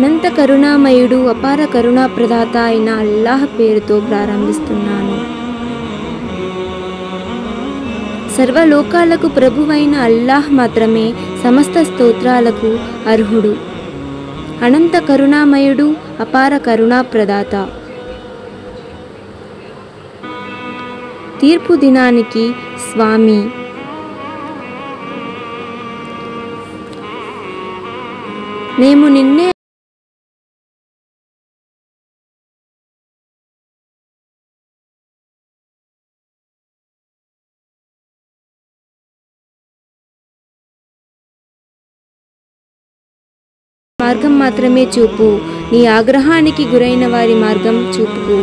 అనంత కరుణామయుడు అపార కరుణా ప్రదాత అయిన అల్లాహ్ పేరుతో ప్రారంభిస్తున్నాను. సర్వలోకాలకు ప్రభువైన అల్లాహ్ మాత్రమే సమస్త స్తోత్రాలకు అర్హుడు. అనంత కరుణామయుడు అపార కరుణా ప్రదాత. తీర్పు దినానికి స్వామి. మేము నిన్నే మార్గం మాత్రమే చూపు, నీ ఆగ్రహానికి గురైన వారి మార్గం చూపుకు.